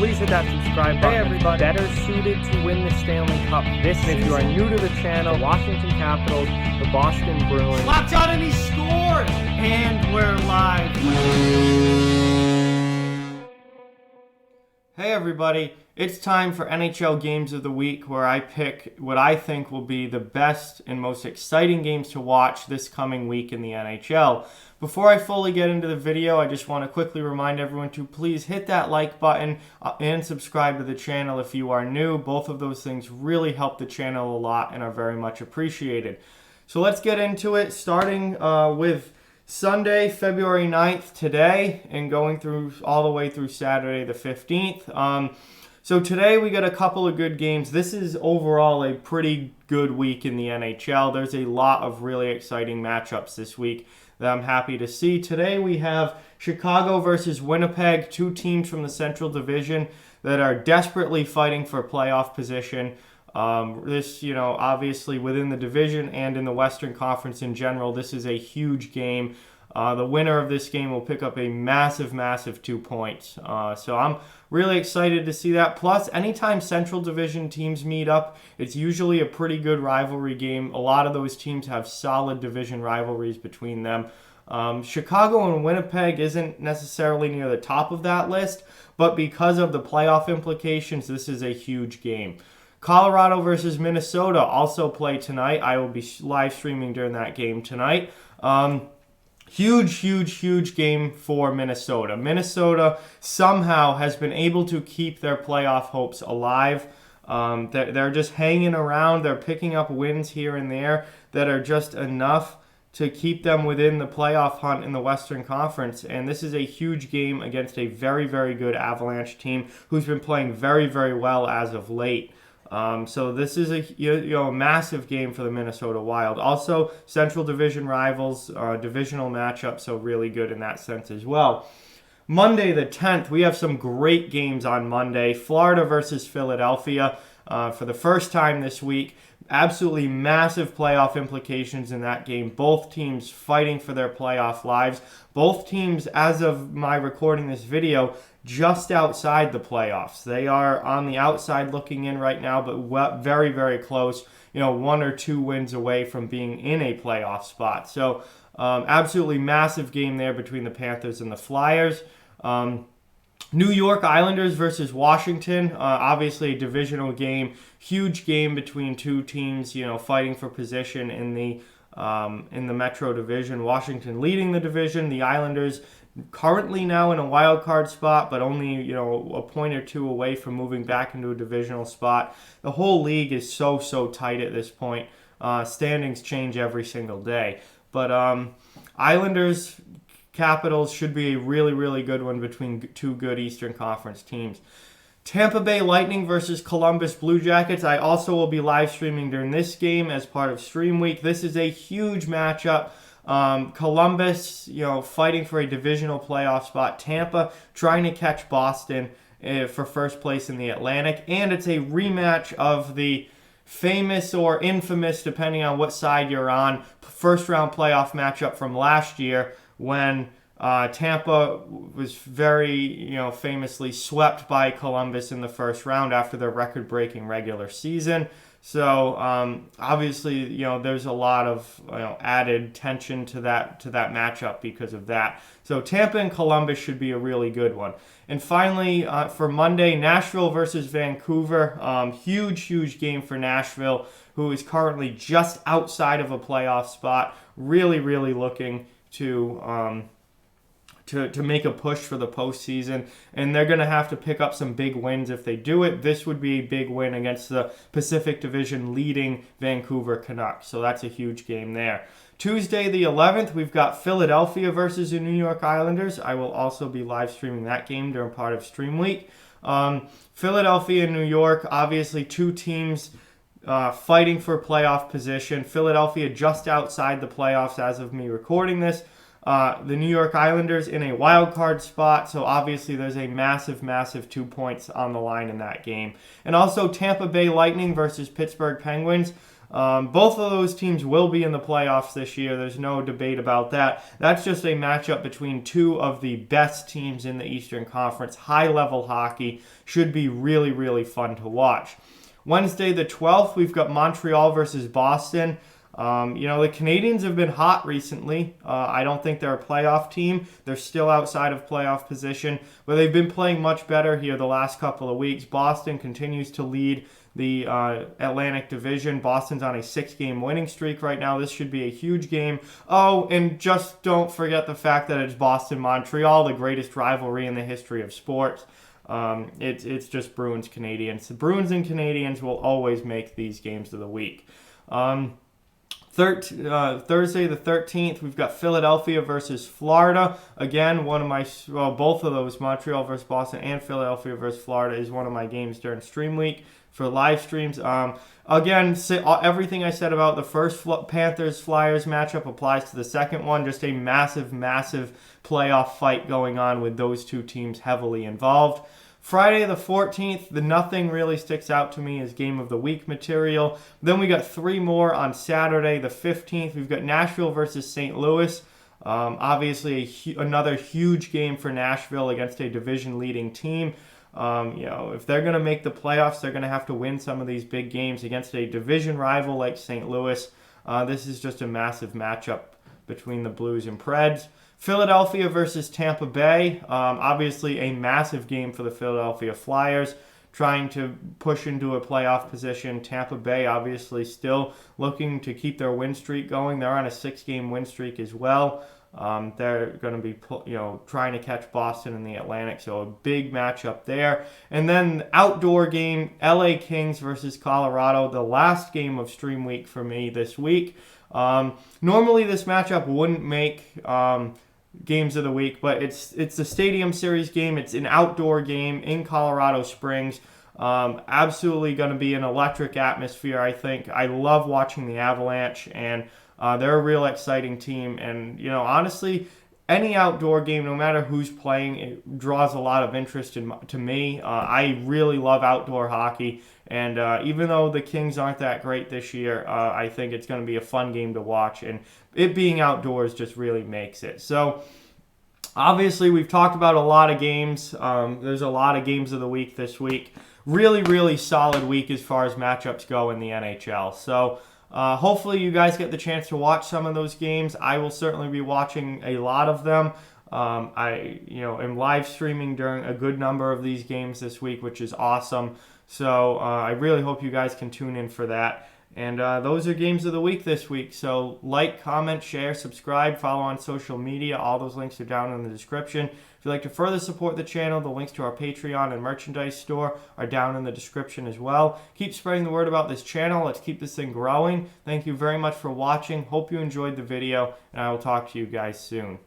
please hit that subscribe button. Hey everybody. Better suited to win the Stanley Cup this season. If you are new to the channel, Washington Capitals, the Boston Bruins. Locked on and he scored! And we're live. Hey everybody, it's time for NHL Games of the Week, where I pick what I think will be the best and most exciting games to watch this coming week in the NHL. Before I fully get into the video, I just want to quickly remind everyone to please hit that like button and subscribe to the channel if you are new. Both of those things really help the channel a lot and are very much appreciated. So let's get into it, starting with Sunday, February 9th today, and going through all the way through Saturday the 15th. So today we got a couple of good games. This is overall a pretty good week in the NHL. There's a lot of really exciting matchups this week that I'm happy to see. Today we have Chicago versus Winnipeg, two teams from the Central Division that are desperately fighting for playoff position. Obviously within the division and in the Western Conference in general, this is a huge game. The winner of this game will pick up a massive, massive 2 points. So I'm really excited to see that. Plus, anytime Central Division teams meet up, it's usually a pretty good rivalry game. A lot of those teams have solid division rivalries between them. Chicago and Winnipeg isn't necessarily near the top of that list, but because of the playoff implications, this is a huge game. Colorado versus Minnesota also play tonight. I will be live streaming during that game tonight. Huge game for Minnesota. Minnesota somehow has been able to keep their playoff hopes alive. They're just hanging around. They're picking up wins here and there that are just enough to keep them within the playoff hunt in the Western Conference. And this is a huge game against a very, very good Avalanche team who's been playing very, very well as of late. So this is a massive game for the Minnesota Wild. Also, Central Division rivals, divisional matchup, so really good in that sense as well. Monday the 10th, we have some great games on Monday. Florida versus Philadelphia for the first time this week. Absolutely massive playoff implications in that game. Both teams fighting for their playoff lives. Both teams, as of my recording this video, just outside the playoffs. They are on the outside looking in right now, but very, very close. 1 or 2 wins away from being in a playoff spot. So absolutely massive game there between the Panthers and the Flyers. New York Islanders versus Washington, obviously a divisional game, huge game between two teams, fighting for position in the Metro Division. Washington leading the division, the Islanders currently now in a wild card spot, but only a point or two away from moving back into a divisional spot. The whole league is so tight at this point. Standings change every single day, but Islanders Capitals should be a really, really good one between two good Eastern Conference teams. Tampa Bay Lightning versus Columbus Blue Jackets. I also will be live streaming during this game as part of Stream Week. This is a huge matchup. Columbus, fighting for a divisional playoff spot. Tampa trying to catch Boston for first place in the Atlantic. And it's a rematch of the famous or infamous, depending on what side you're on, first round playoff matchup from last year, when Tampa was very, famously swept by Columbus in the first round after their record-breaking regular season. So obviously, there's a lot of added tension to that matchup because of that. So Tampa and Columbus should be a really good one. And finally, for Monday, Nashville versus Vancouver. Huge game for Nashville, who is currently just outside of a playoff spot. Really looking to make a push for the postseason, and they're going to have to pick up some big wins if they do it. This would be a big win against the Pacific Division leading Vancouver Canucks, so that's a huge game there. Tuesday the 11th, we've got Philadelphia versus the New York Islanders. I will also be live streaming that game during part of Stream Week. Philadelphia and New York, obviously two teams fighting for playoff position. Philadelphia just outside the playoffs as of me recording this. The New York Islanders in a wild card spot, so obviously there's a massive 2 points on the line in that game. And also Tampa Bay Lightning versus Pittsburgh Penguins. Both of those teams will be in the playoffs this year. There's no debate about that. That's just a matchup between two of the best teams in the Eastern Conference. High-level hockey should be really, really fun to watch. Wednesday the 12th, we've got Montreal versus Boston. The Canadiens have been hot recently. I don't think they're a playoff team. They're still outside of playoff position, but they've been playing much better here the last couple of weeks. Boston continues to lead the Atlantic Division. Boston's on a 6-game winning streak right now. This should be a huge game. Oh, and just don't forget the fact that it's Boston-Montreal, the greatest rivalry in the history of sports. It's just Bruins-Canadiens. The Bruins and Canadiens will always make these games of the week. Thursday the 13th, we've got Philadelphia versus Florida. Again, both of those, Montreal versus Boston and Philadelphia versus Florida, is one of my games during Stream Week for live streams. Again, everything I said about the first Panthers-Flyers matchup applies to the second one. Just a massive, massive playoff fight going on with those two teams heavily involved. Friday the 14th, the nothing really sticks out to me as game of the week material. Then we got 3 more on Saturday the 15th. We've got Nashville versus St. Louis. Obviously, another huge game for Nashville against a division-leading team. If they're going to make the playoffs, they're going to have to win some of these big games against a division rival like St. Louis. This is just a massive matchup between the Blues and Preds. Philadelphia versus Tampa Bay. Obviously a massive game for the Philadelphia Flyers, trying to push into a playoff position. Tampa Bay obviously still looking to keep their win streak going. They're on a 6-game win streak as well. They're going to be trying to catch Boston in the Atlantic, so a big matchup there. And then outdoor game, LA Kings versus Colorado, the last game of Stream Week for me this week. Normally this matchup wouldn't make games of the week, but it's the Stadium Series game. It's an outdoor game in Colorado Springs. Absolutely going to be an electric atmosphere, I think. I love watching the Avalanche, and they're a real exciting team. And, honestly, any outdoor game, no matter who's playing, it draws a lot of interest to me. I really love outdoor hockey. And even though the Kings aren't that great this year, I think it's going to be a fun game to watch. And it being outdoors just really makes it. So, obviously, we've talked about a lot of games. There's a lot of games of the week this week. Really, really solid week as far as matchups go in the NHL. So, hopefully you guys get the chance to watch some of those games. I will certainly be watching a lot of them. I am live streaming during a good number of these games this week, which is awesome. So I really hope you guys can tune in for that. And those are games of the week this week. So like, comment, share, subscribe, follow on social media. All those links are down in the description. If you'd like to further support the channel, the links to our Patreon and merchandise store are down in the description as well. Keep spreading the word about this channel. Let's keep this thing growing. Thank you very much for watching. Hope you enjoyed the video, and I will talk to you guys soon.